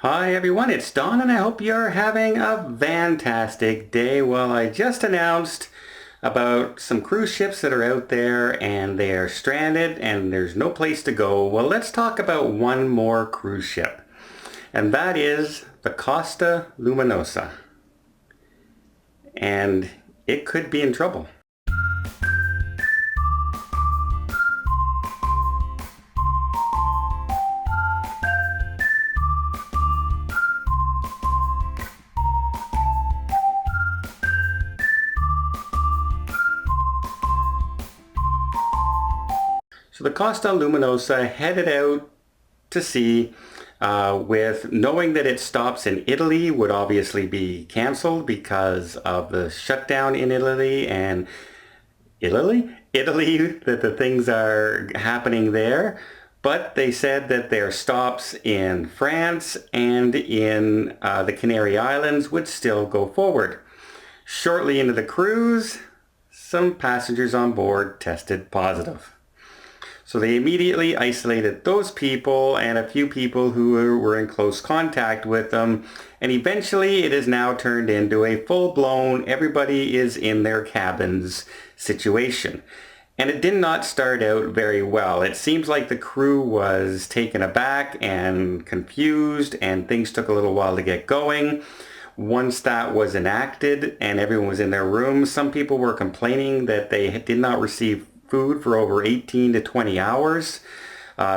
Hi everyone, it's Don and I hope you're having a fantastic day. Well, I just announced about some cruise ships that are out there and they are stranded and there's no place to go. Well, let's talk about one more cruise ship, and that is the Costa Luminosa. And it could be in trouble. So the Costa Luminosa headed out to sea with knowing that it stops in Italy would obviously be canceled because of the shutdown in Italy and Italy, that the things are happening there. But they said that their stops in France and in the Canary Islands would still go forward. Shortly into the cruise, some passengers on board tested positive. So they immediately isolated those people and a few people who were in close contact with them. And eventually it has now turned into a full-blown everybody is in their cabins situation. And it did not start out very well. It seems like the crew was taken aback and confused and things took a little while to get going. Once that was enacted and everyone was in their rooms, some people were complaining that they did not receive food for over 18 to 20 hours.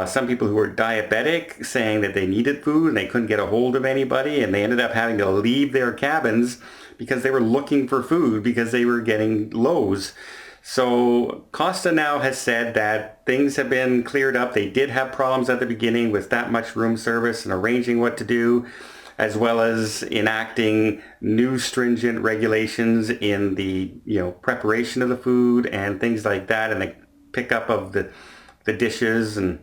Some people who were diabetic saying that they needed food and they couldn't get a hold of anybody, and they ended up having to leave their cabins because they were looking for food because they were getting lows. So Costa now has said that things have been cleared up. They did have problems at the beginning with that much room service and arranging what to do, as well as enacting new stringent regulations in the preparation of the food and things like that, and the pickup of the dishes and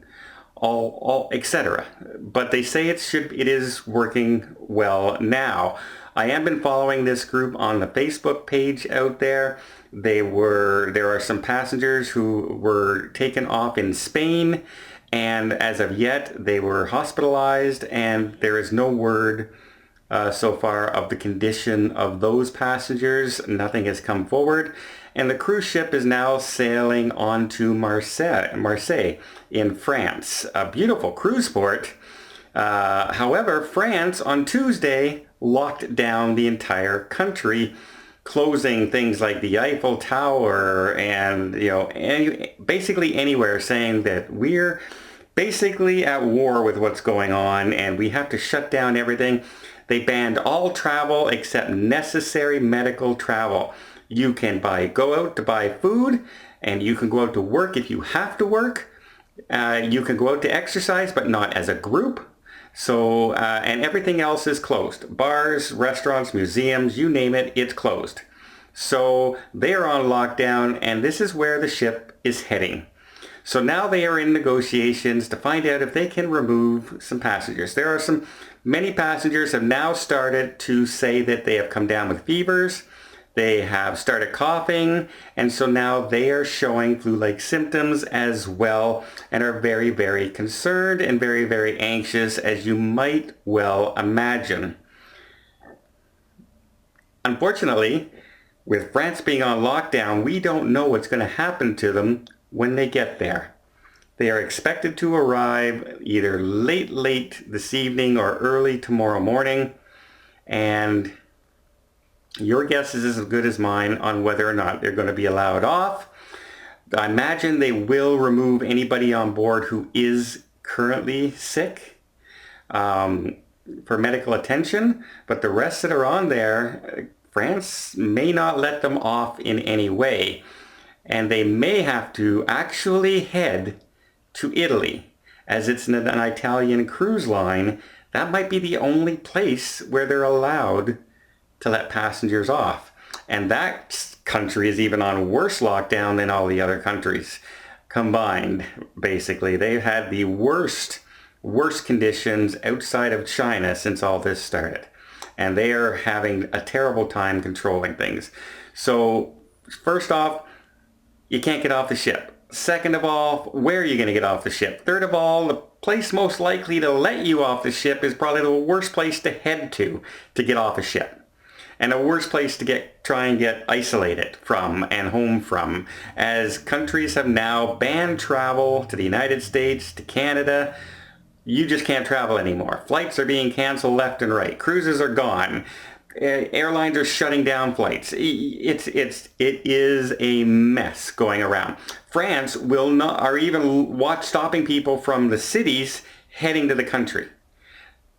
all etc. But they say it is working well now. I have been following this group on the Facebook page out there. There are some passengers who were taken off in Spain, and as of yet they were hospitalized, and there is no word so far of the condition of those passengers. Nothing has come forward, and the cruise ship is now sailing on to Marseille in France, a beautiful cruise port. However, France on Tuesday locked down the entire country, closing things like the Eiffel Tower and basically anywhere, saying that we're basically at war with what's going on and we have to shut down everything. They banned all travel except necessary medical travel. You can go out to buy food, and you can go out to work if you have to work. You can go out to exercise, but not as a group. So, and everything else is closed. Bars, restaurants, museums, you name it, it's closed. So they are on lockdown, and this is where the ship is heading. So now they are in negotiations to find out if they can remove some passengers. Many passengers have now started to say that they have come down with fevers. They have started coughing, and so now they are showing flu-like symptoms as well and are very, very concerned and very, very anxious, as you might well imagine. Unfortunately, with France being on lockdown, we don't know what's going to happen to them when they get there. They are expected to arrive either late this evening or early tomorrow morning, and your guess is as good as mine on whether or not they're going to be allowed off. I imagine they will remove anybody on board who is currently sick for medical attention, but the rest that are on there, France may not let them off in any way, and they may have to actually head to Italy, as it's an Italian cruise line. That might be the only place where they're allowed to let passengers off. And that country is even on worse lockdown than all the other countries combined. Basically, they've had the worst conditions outside of China since all this started. And they are having a terrible time controlling things. So, first off, you can't get off the ship. Second of all, where are you going to get off the ship? Third of all, the place most likely to let you off the ship is probably the worst place to head to get off a ship. And a worse place to try and get isolated from and home from, as countries have now banned travel to the United States, to Canada. You just can't travel anymore. Flights are being canceled left and right. Cruises are gone. Airlines are shutting down flights. It is a mess going around. France are even stopping people from the cities heading to the country.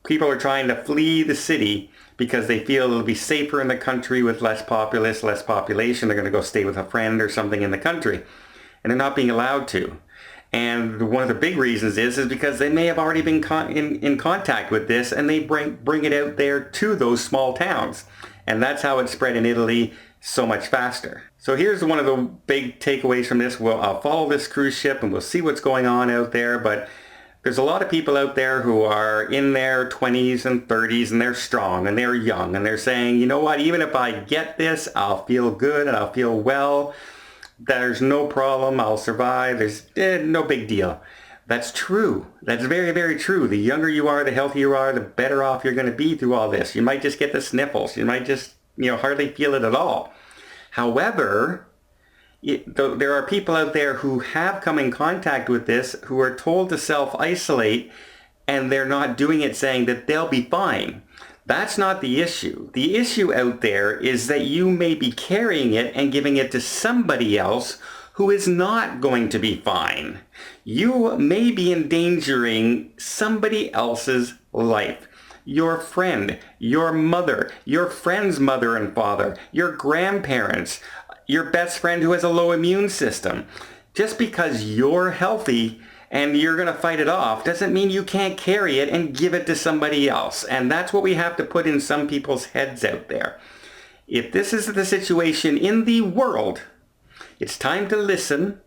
People are trying to flee the city because they feel it'll be safer in the country with less population. They're going to go stay with a friend or something in the country. And they're not being allowed to. And one of the big reasons is because they may have already been in contact with this, and they bring it out there to those small towns. And that's how it spread in Italy so much faster. So here's one of the big takeaways from this. I'll follow this cruise ship and we'll see what's going on out there. But there's a lot of people out there who are in their 20s and 30s, and they're strong and they're young, and they're saying, you know what, even if I get this, I'll feel good and I'll feel well. There's no problem. I'll survive. There's no big deal. That's true. That's very, very true. The younger you are, the healthier you are, the better off you're going to be through all this. You might just get the sniffles. You might just, hardly feel it at all. However, there are people out there who have come in contact with this, who are told to self-isolate, and they're not doing it, saying that they'll be fine. That's not the issue. The issue out there is that you may be carrying it and giving it to somebody else who is not going to be fine. You may be endangering somebody else's life. Your friend, your mother, your friend's mother and father, your grandparents, your best friend who has a low immune system. Just because you're healthy and you're going to fight it off doesn't mean you can't carry it and give it to somebody else. And that's what we have to put in some people's heads out there. If this is the situation in the world, it's time to listen,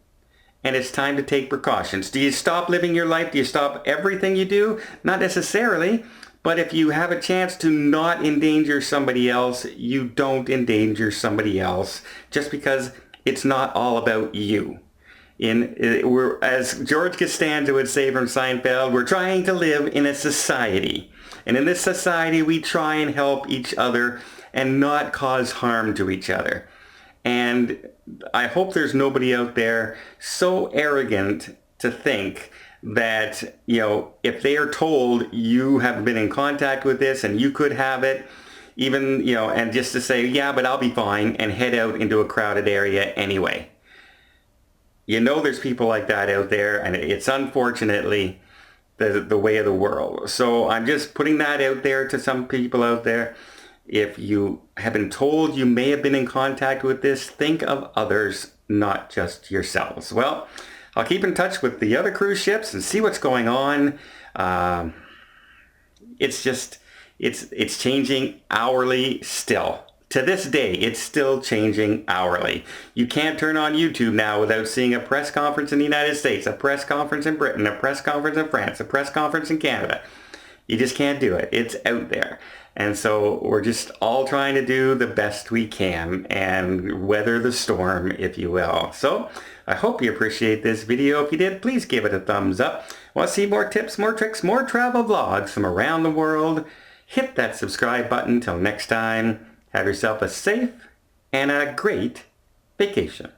and it's time to take precautions. Do you stop living your life? Do you stop everything you do? Not necessarily. But if you have a chance to not endanger somebody else, you don't endanger somebody else, just because it's not all about you. As George Costanza would say from Seinfeld, we're trying to live in a society. And in this society, we try and help each other and not cause harm to each other. And I hope there's nobody out there so arrogant to think that, if they are told you have been in contact with this and you could have it, even, and just to say, yeah, but I'll be fine, and head out into a crowded area anyway. There's people like that out there, and it's unfortunately the way of the world. So I'm just putting that out there to some people out there. If you have been told you may have been in contact with this, think of others, not just yourselves. Well, I'll keep in touch with the other cruise ships and see what's going on. It's changing hourly still. To this day, it's still changing hourly. You can't turn on YouTube now without seeing a press conference in the United States, a press conference in Britain, a press conference in France, a press conference in Canada. You just can't do it. It's out there. And so we're just all trying to do the best we can and weather the storm, if you will. So I hope you appreciate this video. If you did, please give it a thumbs up. Want to see more tips, more tricks, more travel vlogs from around the world? Hit that subscribe button. Till next time, have yourself a safe and a great vacation.